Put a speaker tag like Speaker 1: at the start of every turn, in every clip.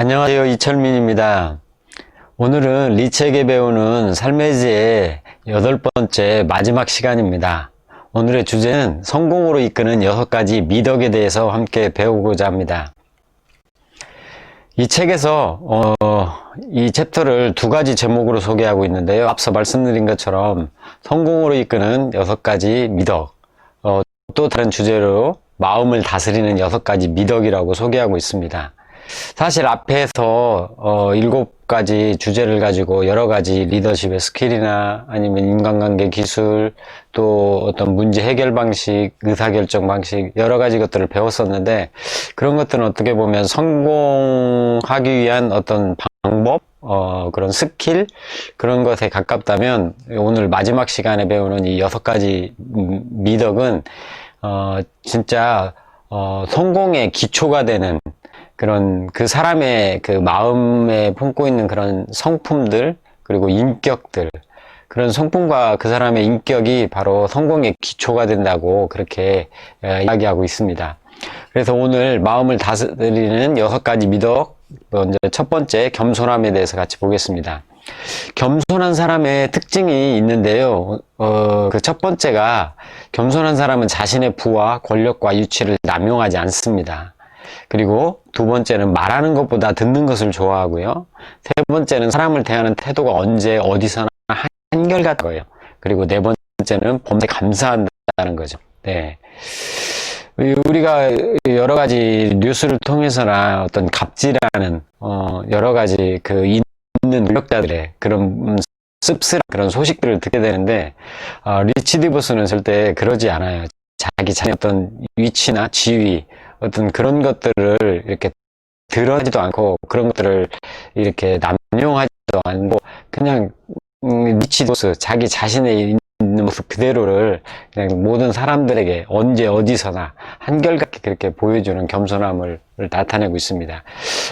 Speaker 1: 안녕하세요. 이철민입니다. 오늘은 리책에 배우는 삶의 지혜의 8번째 마지막 시간입니다. 오늘의 주제는 성공으로 이끄는 6가지 미덕에 대해서 함께 배우고자 합니다. 이 책에서 이 챕터를 2가지 제목으로 소개하고 있는데요. 앞서 말씀드린 것처럼 성공으로 이끄는 6가지 미덕, 또 다른 주제로 마음을 다스리는 6가지 미덕이라고 소개하고 있습니다. 사실 앞에서 7가지 주제를 가지고 여러 가지 리더십의 스킬이나 아니면 인간관계 기술, 또 어떤 문제 해결 방식, 의사결정 방식, 여러 가지 것들을 배웠었는데, 그런 것들은 어떻게 보면 성공하기 위한 어떤 방법, 그런 스킬, 그런 것에 가깝다면, 오늘 마지막 시간에 배우는 이 6가지 미덕은 진짜 성공의 기초가 되는 그런 그 사람의 그 마음에 품고 있는 그런 성품들, 그리고 인격들, 그런 성품과 그 사람의 인격이 바로 성공의 기초가 된다고 그렇게 이야기하고 있습니다. 그래서 오늘 마음을 다스리는 6가지 미덕, 먼저 첫 번째 겸손함에 대해서 같이 보겠습니다. 겸손한 사람의 특징이 있는데요. 그 첫 번째가 겸손한 사람은 자신의 부와 권력과 위치를 남용하지 않습니다. 그리고 두 번째는 말하는 것보다 듣는 것을 좋아하고요. 세 번째는 사람을 대하는 태도가 언제 어디서나 한결같은 거예요. 그리고 네 번째는 범사에 감사한다는 거죠. 네. 우리가 여러 가지 뉴스를 통해서나 어떤 갑질하는 여러 가지 그 있는 권력자들의 그런 씁쓸한 그런 소식들을 듣게 되는데, 리치 디보스는 절대 그러지 않아요. 자기 자신의 어떤 위치나 지위, 어떤 그런 것들을 이렇게 드러내지도 않고, 그런 것들을 이렇게 남용하지도 않고, 그냥 리치 디보스, 자기 자신의 있는 모습 그대로를 그냥 모든 사람들에게 언제 어디서나 한결같게 그렇게 보여주는 겸손함을 나타내고 있습니다.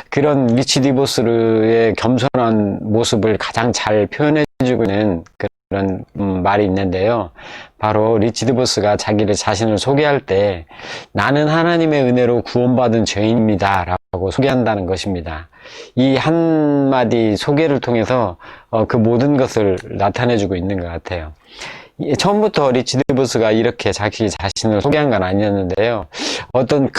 Speaker 1: 그런 리치 디보스의 겸손한 모습을 가장 잘 표현해주고 있는 그런 말이 있는데요. 바로 리치 디보스가 자기를 자신을 소개할 때 나는 하나님의 은혜로 구원받은 죄인입니다 라고 소개한다는 것입니다. 이 한마디 소개를 통해서 그 모든 것을 나타내주고 있는 것 같아요. 처음부터 리치 디보스가 이렇게 자기 자신을 소개한 건 아니었는데요. 어떤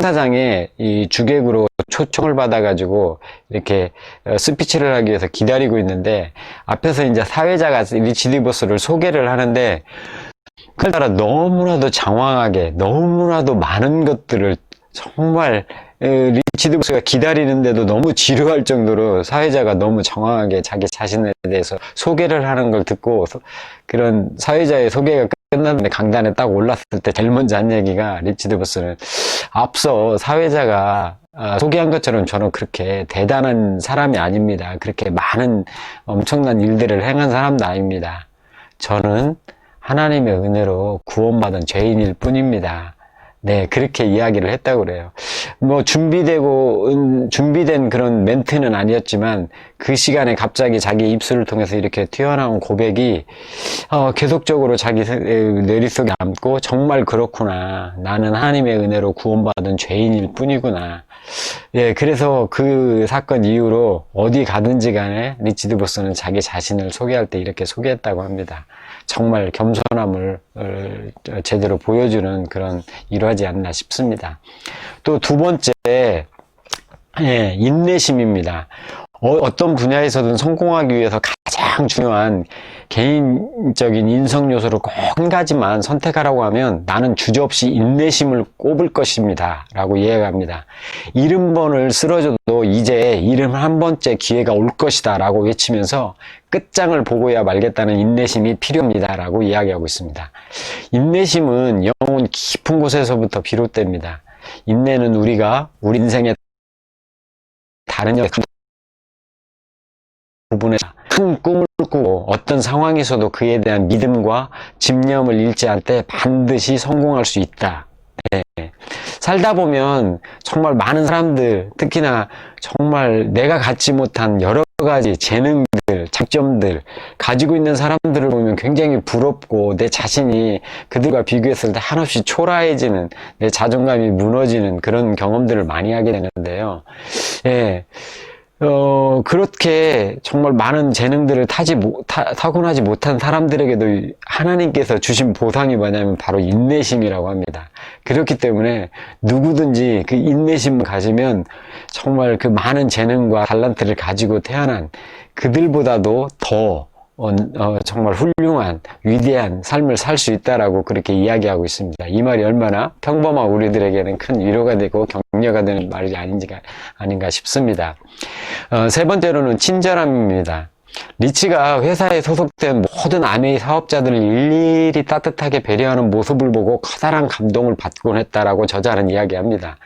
Speaker 1: 사장의 이 주객으로 초청을 받아가지고 이렇게 스피치를 하기 위해서 기다리고 있는데, 앞에서 이제 사회자가 리치 디보스를 소개를 하는데, 그걸 따라 너무나도 장황하게, 너무나도 많은 것들을 정말 리치 디보스가 기다리는데도 너무 지루할 정도로 사회자가 너무 장황하게 자기 자신에 대해서 소개를 하는 걸 듣고, 그런 사회자의 소개가 끝났는데 강단에 딱 올랐을 때 제일 먼저 한 얘기가, 리치 디보스는 앞서 사회자가 소개한 것처럼 저는 그렇게 대단한 사람이 아닙니다. 그렇게 많은 엄청난 일들을 행한 사람도 아닙니다. 저는 하나님의 은혜로 구원받은 죄인일 뿐입니다. 네, 그렇게 이야기를 했다고 그래요. 뭐 준비된 그런 멘트는 아니었지만, 그 시간에 갑자기 자기 입술을 통해서 이렇게 튀어나온 고백이 계속적으로 자기 뇌리속에 남고, 정말 그렇구나, 나는 하나님의 은혜로 구원받은 죄인일 뿐이구나. 예, 그래서 그 사건 이후로 어디 가든지 간에 리치 디보스는 자기 자신을 소개할 때 이렇게 소개했다고 합니다. 정말 겸손함을 제대로 보여주는 그런 일화지 않나 싶습니다. 또 두 번째, 인내심입니다. 어떤 분야에서든 성공하기 위해서 가장 중요한 개인적인 인성 요소를 꼭 한 가지만 선택하라고 하면 나는 주저없이 인내심을 꼽을 것입니다 라고 이야기합니다. 70번을 쓰러져도 이제 71번째 기회가 올 것이다 라고 외치면서 끝장을 보고야 말겠다는 인내심이 필요합니다 라고 이야기하고 있습니다. 인내심은 영혼 깊은 곳에서부터 비롯됩니다. 인내는 우리가 우리 인생의 다른 부분에 큰 꿈을 꾸고 어떤 상황에서도 그에 대한 믿음과 집념을 잃지 않을 때 반드시 성공할 수 있다. 네. 살다 보면 정말 많은 사람들, 특히나 정말 내가 갖지 못한 여러 가지 재능들, 장점들 가지고 있는 사람들을 보면 굉장히 부럽고, 내 자신이 그들과 비교했을 때 한없이 초라해지는, 내 자존감이 무너지는 그런 경험들을 많이 하게 되는데요. 예. 그렇게 정말 많은 재능들을 타고나지 못한 사람들에게도 하나님께서 주신 보상이 뭐냐면 바로 인내심이라고 합니다. 그렇기 때문에 누구든지 그 인내심을 가지면 정말 그 많은 재능과 달란트를 가지고 태어난 그들보다도 더 정말 훌륭한 위대한 삶을 살 수 있다라고 그렇게 이야기하고 있습니다. 이 말이 얼마나 평범한 우리들에게는 큰 위로가 되고 격려가 되는 말이 아닌가 싶습니다. 세 번째로는 친절함입니다. 리치가 회사에 소속된 모든 아메이 사업자들을 일일이 따뜻하게 배려하는 모습을 보고 커다란 감동을 받곤 했다라고 저자는 이야기합니다.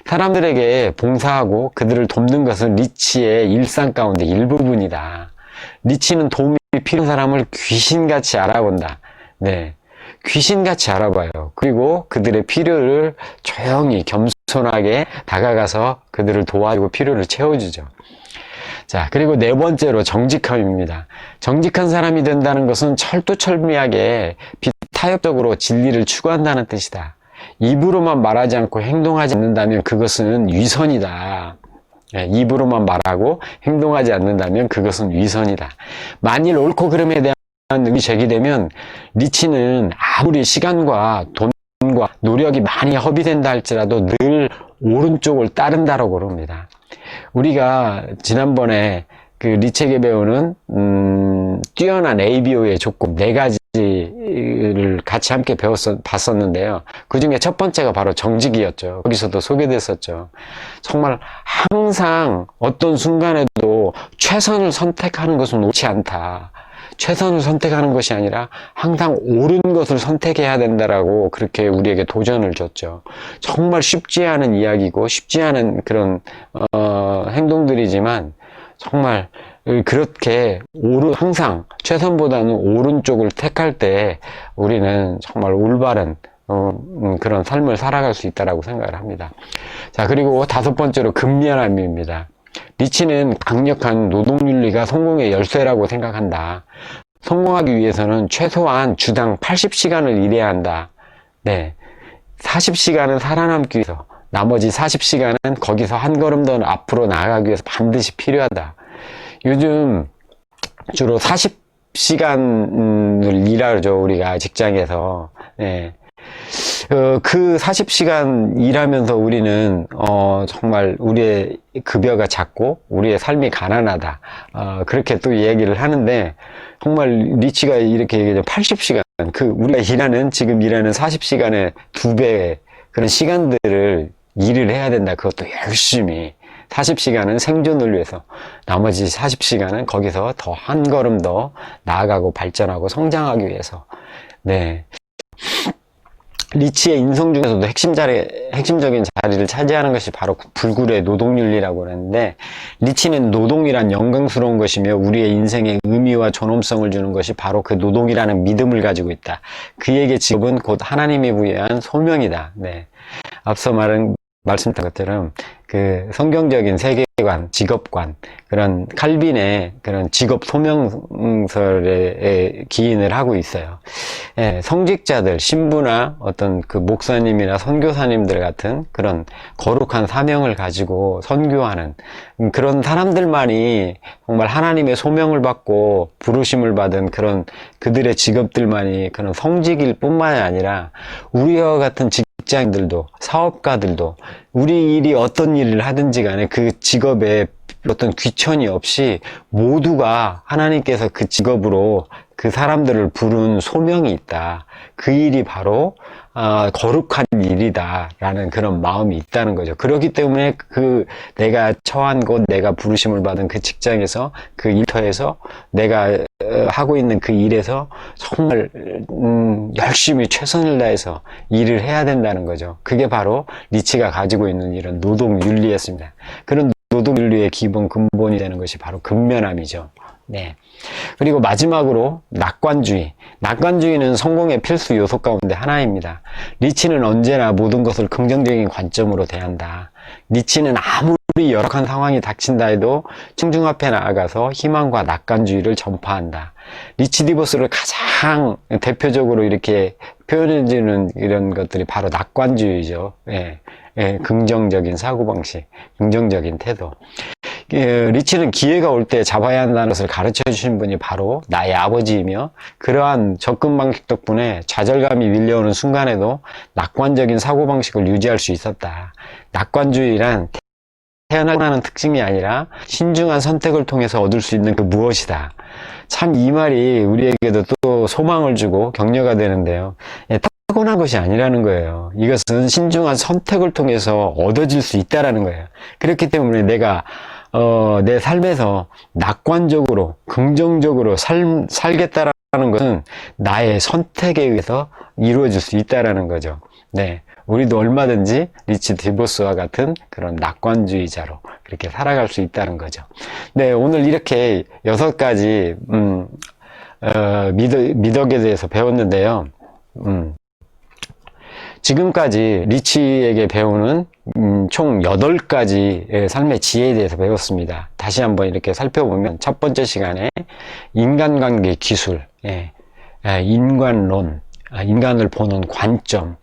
Speaker 1: 사람들에게 봉사하고 그들을 돕는 것은 리치의 일상 가운데 일부분이다. 리치는 도움이 필요한 사람을 귀신같이 알아본다. 네, 귀신같이 알아봐요. 그리고 그들의 필요를 조용히 겸손하게 다가가서 그들을 도와주고 필요를 채워주죠. 자, 그리고 네 번째로 정직함입니다. 정직한 사람이 된다는 것은 철두철미하게 비타협적으로 진리를 추구한다는 뜻이다. 입으로만 말하지 않고 행동하지 않는다면 그것은 위선이다. 입으로만 말하고 행동하지 않는다면 그것은 위선이다. 만일 옳고 그름에 대한 의문이 제기되면 리치는 아무리 시간과 돈과 노력이 많이 허비된다 할지라도 늘 오른쪽을 따른다라고 그럽니다. 우리가 지난번에 그 리치에게 배우는 뛰어난 ABO의 조건 4가지를 같이 함께 봤었는데요. 그 중에 첫 번째가 바로 정직이었죠. 거기서도 소개됐었죠. 정말 항상 어떤 순간에도 최선을 선택하는 것은 옳지 않다. 최선을 선택하는 것이 아니라 항상 옳은 것을 선택해야 된다라고 그렇게 우리에게 도전을 줬죠. 정말 쉽지 않은 이야기고 쉽지 않은 그런 행동들이지만 정말 그렇게 항상 최선보다는 옳은 쪽을 택할 때 우리는 정말 올바른 그런 삶을 살아갈 수 있다라고 생각을 합니다. 자, 그리고 다섯 번째로 근면함입니다. 리치는 강력한 노동윤리가 성공의 열쇠라고 생각한다. 성공하기 위해서는 최소한 주당 80시간을 일해야 한다. 네, 40시간은 살아남기 위해서, 나머지 40시간은 거기서 한 걸음 더 앞으로 나아가기 위해서 반드시 필요하다. 요즘 주로 40시간을 일하죠, 우리가 직장에서. 네. 그 40시간 일하면서 우리는 정말 우리의 급여가 작고 우리의 삶이 가난하다, 그렇게 또 얘기를 하는데, 정말 리치가 이렇게 얘기하죠. 80시간, 우리가 지금 일하는 40시간의 2배의 그런 시간들을 일을 해야 된다. 그것도 열심히 40시간은 생존을 위해서, 나머지 40시간은 거기서 더 한 걸음 더 나아가고 발전하고 성장하기 위해서. 네. 리치의 인성 중에서도 핵심적인 자리를 차지하는 것이 바로 불굴의 노동윤리라고 그러는데, 리치는 노동이란 영광스러운 것이며 우리의 인생에 의미와 존엄성을 주는 것이 바로 그 노동이라는 믿음을 가지고 있다. 그에게 직업은 곧 하나님이 부여한 소명이다. 네. 앞서 말씀드린 것처럼 그 성경적인 세계관, 직업관, 그런 칼빈의 그런 직업 소명설에 기인을 하고 있어요. 예, 성직자들, 신부나 어떤 그 목사님이나 선교사님들 같은 그런 거룩한 사명을 가지고 선교하는 그런 사람들만이 정말 하나님의 소명을 받고 부르심을 받은 그런 그들의 직업들만이 그런 성직일 뿐만이 아니라 우리와 같은 직장인들도, 사업가들도, 우리 일이 어떤 일을 하든지 간에 그 직업에 어떤 귀천이 없이 모두가 하나님께서 그 직업으로 그 사람들을 부른 소명이 있다. 그 일이 바로 거룩한 일이다 라는 그런 마음이 있다는 거죠. 그렇기 때문에 내가 처한 곳, 내가 부르심을 받은 그 직장에서, 그 일터에서, 내가 하고 있는 그 일에서 정말 열심히 최선을 다해서 일을 해야 된다는 거죠. 그게 바로 리치가 가지고 있는 이런 노동윤리였습니다. 그런 노동윤리의 기본 근본이 되는 것이 바로 근면함이죠. 네. 그리고 마지막으로 낙관주의. 낙관주의는 성공의 필수 요소 가운데 하나입니다. 리치는 언제나 모든 것을 긍정적인 관점으로 대한다. 리치는 아무리 열악한 상황이 닥친다 해도 청중 앞에 나아가서 희망과 낙관주의를 전파한다. 리치 디보스를 가장 대표적으로 이렇게 표현해주는 이런 것들이 바로 낙관주의죠. 예, 예, 긍정적인 사고방식, 긍정적인 태도. 리치는 기회가 올 때 잡아야 한다는 것을 가르쳐 주신 분이 바로 나의 아버지이며, 그러한 접근 방식 덕분에 좌절감이 밀려오는 순간에도 낙관적인 사고방식을 유지할 수 있었다. 낙관주의란 태어나는 특징이 아니라 신중한 선택을 통해서 얻을 수 있는 그 무엇이다. 참 이 말이 우리에게도 또 소망을 주고 격려가 되는데요. 타고난 것이 아니라는 거예요. 이것은 신중한 선택을 통해서 얻어질 수 있다라는 거예요. 그렇기 때문에 내가 내 삶에서 낙관적으로 긍정적으로 살겠다라는 것은 나의 선택에 의해서 이루어질 수 있다라는 거죠. 네, 우리도 얼마든지 리치 디보스와 같은 그런 낙관주의자로 그렇게 살아갈 수 있다는 거죠. 네, 오늘 이렇게 6가지 미덕에 대해서 배웠는데요. 지금까지 리치에게 배우는 총 8가지의 삶의 지혜에 대해서 배웠습니다. 다시 한번 이렇게 살펴보면, 첫 번째 시간에 인간관계 기술, 인간론, 인간을 보는 관점,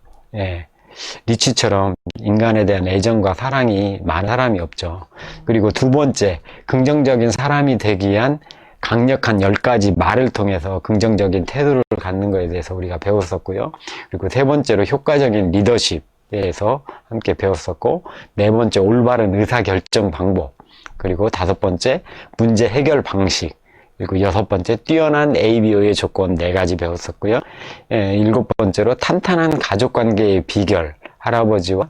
Speaker 1: 리치처럼 인간에 대한 애정과 사랑이 많은 사람이 없죠. 그리고 두 번째, 긍정적인 사람이 되기 위한 강력한 10가지 말을 통해서 긍정적인 태도를 갖는 것에 대해서 우리가 배웠었고요. 그리고 세 번째로 효과적인 리더십에 대해서 함께 배웠었고, 네 번째 올바른 의사결정 방법, 그리고 다섯 번째 문제 해결 방식, 그리고 여섯 번째 뛰어난 ABO의 조건 4가지 배웠었고요. 일곱 번째로 탄탄한 가족관계의 비결, 할아버지와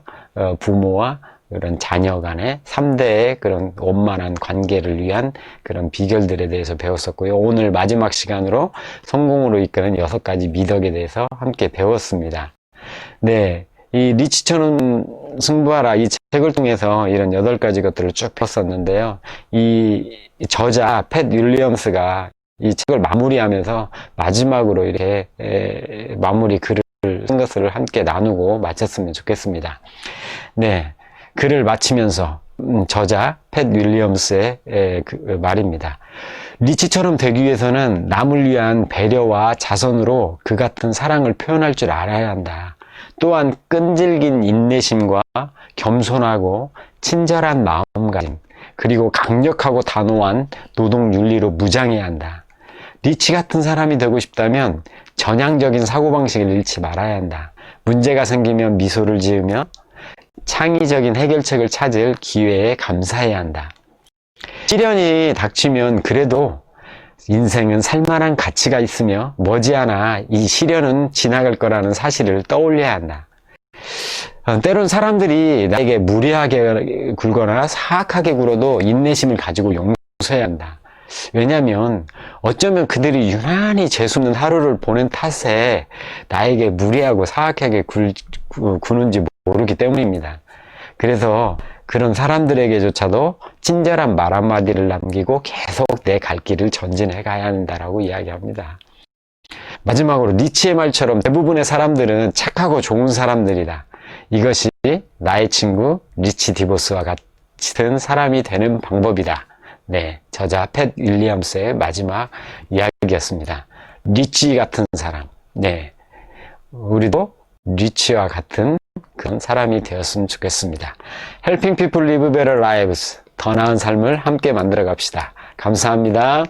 Speaker 1: 부모와 그런 자녀 간의 3대의 그런 원만한 관계를 위한 그런 비결들에 대해서 배웠었고요. 오늘 마지막 시간으로 성공으로 이끄는 6가지 미덕에 대해서 함께 배웠습니다. 네, 이 리치처럼 승부하라, 이 책을 통해서 이런 8가지 것들을 쭉 폈었는데요. 이 저자 팻 윌리엄스가 이 책을 마무리하면서 마지막으로 이렇게 마무리 글을 쓴 것을 함께 나누고 마쳤으면 좋겠습니다. 네, 글을 마치면서 저자 팻 윌리엄스의 그 말입니다. 리치처럼 되기 위해서는 남을 위한 배려와 자선으로 그 같은 사랑을 표현할 줄 알아야 한다. 또한 끈질긴 인내심과 겸손하고 친절한 마음가짐, 그리고 강력하고 단호한 노동윤리로 무장해야 한다. 리치 같은 사람이 되고 싶다면 전향적인 사고방식을 잃지 말아야 한다. 문제가 생기면 미소를 지으며 창의적인 해결책을 찾을 기회에 감사해야 한다. 시련이 닥치면 그래도 인생은 살만한 가치가 있으며 머지않아 이 시련은 지나갈 거라는 사실을 떠올려야 한다. 때론 사람들이 나에게 무례하게 굴거나 사악하게 굴어도 인내심을 가지고 용서해야 한다. 왜냐하면 어쩌면 그들이 유난히 재수없는 하루를 보낸 탓에 나에게 무례하고 사악하게 구는지 모르기 때문입니다. 그래서 그런 사람들에게조차도 친절한 말 한마디를 남기고 계속 내 갈 길을 전진해 가야 한다라고 이야기합니다. 마지막으로 리치의 말처럼 대부분의 사람들은 착하고 좋은 사람들이다. 이것이 나의 친구 리치 디보스와 같은 사람이 되는 방법이다. 네, 저자 팻 윌리엄스의 마지막 이야기였습니다. 리치 같은 사람. 네, 우리도 리치와 같은 그런 사람이 되었으면 좋겠습니다. Helping people live better lives. 더 나은 삶을 함께 만들어 갑시다. 감사합니다.